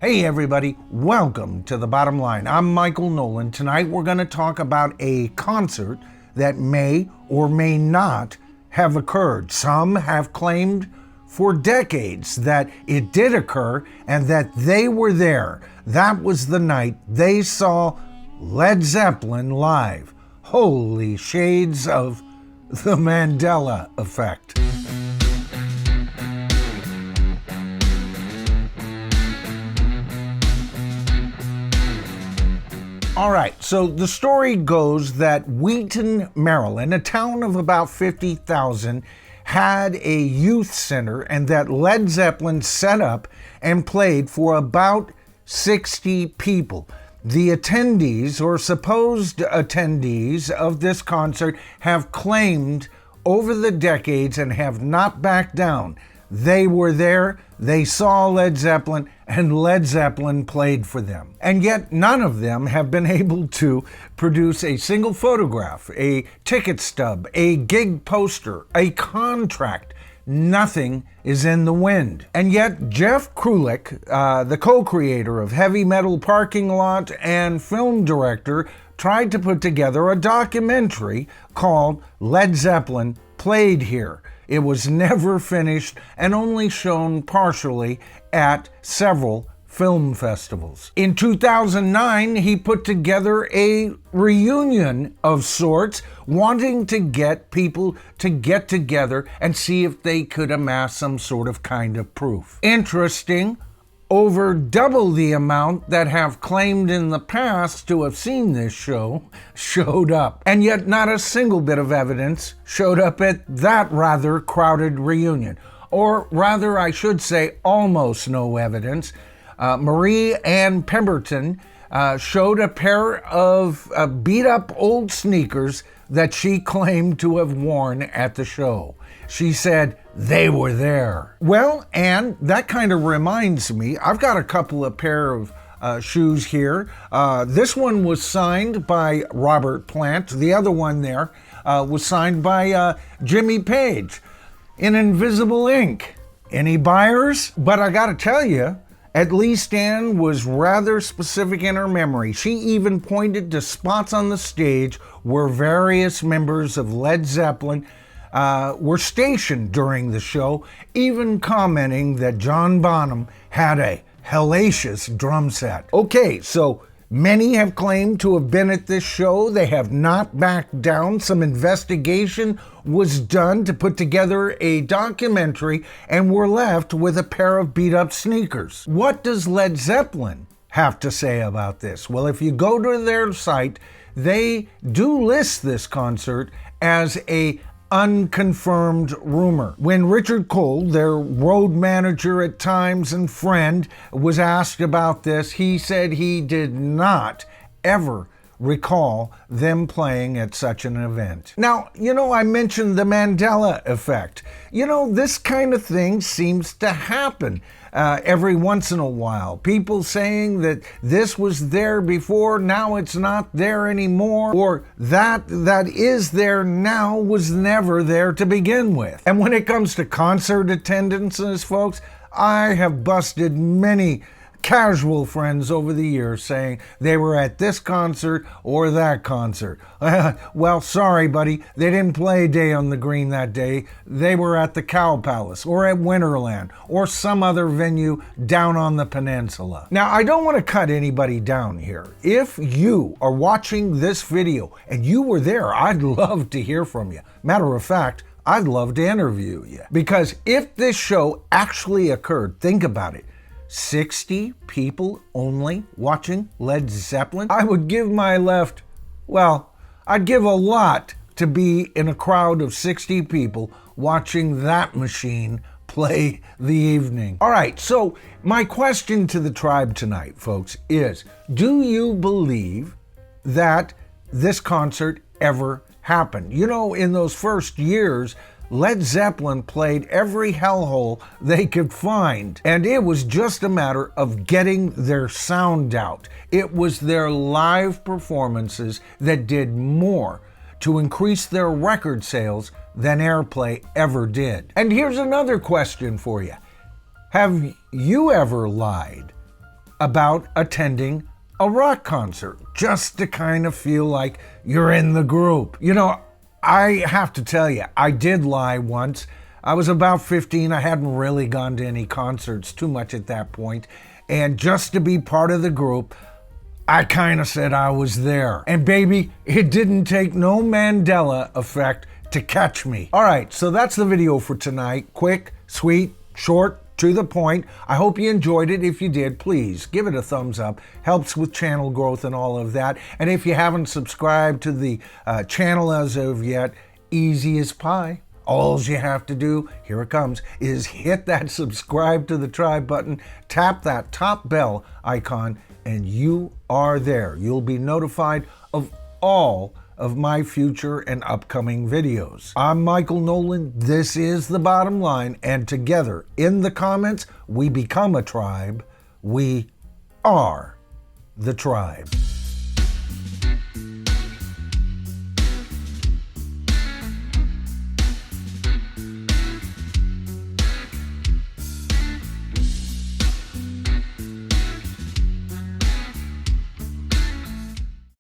Hey everybody, welcome to The Bottom Line. I'm Michael Noland. Tonight we're going to talk about a concert that may or may not have occurred. Some have claimed for decades that it did occur and that they were there. That was the night they saw Led Zeppelin live. Holy shades of the Mandela effect. All right, so the story goes that Wheaton, Maryland, a town of about 50,000, had a youth center and that Led Zeppelin set up and played for about 60 people. The attendees, or supposed attendees, of this concert have claimed over the decades and have not backed down. They were there, they saw Led Zeppelin, and Led Zeppelin played for them. And yet none of them have been able to produce a single photograph, a ticket stub, a gig poster, a contract. Nothing is in the wind. And yet Jeff Krulik, the co-creator of Heavy Metal Parking Lot and film director, tried to put together a documentary called Led Zeppelin Played Here. It was never finished and only shown partially at several film festivals. In 2009, he put together a reunion of sorts, wanting to get people to get together and see if they could amass some sort of kind of proof. Interesting. Over double the amount that have claimed in the past to have seen this show showed up. And yet not a single bit of evidence showed up at that rather crowded reunion. Or rather, I should say, almost no evidence. Marie Ann Pemberton showed a pair of beat-up old sneakers that she claimed to have worn at the show. She said they were there. Well, and that kind of reminds me, I've got a couple of pair of shoes here. This one was signed by Robert Plant. The other one there was signed by Jimmy Page in invisible ink. Any buyers? But I gotta tell you, at least Ann was rather specific in her memory. She even pointed to spots on the stage where various members of Led Zeppelin were stationed during the show, even commenting that John Bonham had a hellacious drum set. Okay, so many have claimed to have been at this show. They have not backed down. Some investigation was done to put together a documentary, and we're left with a pair of beat-up sneakers. What does Led Zeppelin have to say about this? Well, if you go to their site, they do list this concert as a unconfirmed rumor. When Richard Cole, their road manager at times and friend, was asked about this, he said he did not ever recall them playing at such an event. Now, I mentioned the Mandela effect. This kind of thing seems to happen every once in a while. People saying that this was there before, now it's not there anymore, or that is there now was never there to begin with. And when it comes to concert attendances, folks, I have busted many casual friends over the years saying they were at this concert or that concert. Well, sorry, buddy, they didn't play Day on the Green that day. They were at the Cow Palace or at Winterland or some other venue down on the peninsula. Now, I don't want to cut anybody down here. If you are watching this video and you were there, I'd love to hear from you. Matter of fact, I'd love to interview you. Because if this show actually occurred, think about it. 60 people only watching Led Zeppelin? I would give my left, I'd give a lot to be in a crowd of 60 people watching that machine play the evening. All right, so my question to the tribe tonight, folks, is do you believe that this concert ever happened? In those first years, Led Zeppelin played every hellhole they could find, and it was just a matter of getting their sound out. It was their live performances that did more to increase their record sales than airplay ever did. And here's another question for you. Have you ever lied about attending a rock concert, just to kind of feel like you're in the group. You know, I have to tell you, I did lie once. I was about 15. I hadn't really gone to any concerts too much at that point. And just to be part of the group, I kind of said I was there. And baby, it didn't take no Mandela effect to catch me. All right, so that's the video for tonight. Quick, sweet, short, to the point. I hope you enjoyed it. If you did, please give it a thumbs up. Helps with channel growth and all of that. And if you haven't subscribed to the channel as of yet, easy as pie. All you have to do, here it comes, is hit that subscribe to the tribe button, tap that top bell icon, and you are there. You'll be notified of all of my future and upcoming videos. I'm Michael Noland. This is The Bottom Line, and together in the comments, we become a tribe. We are the tribe.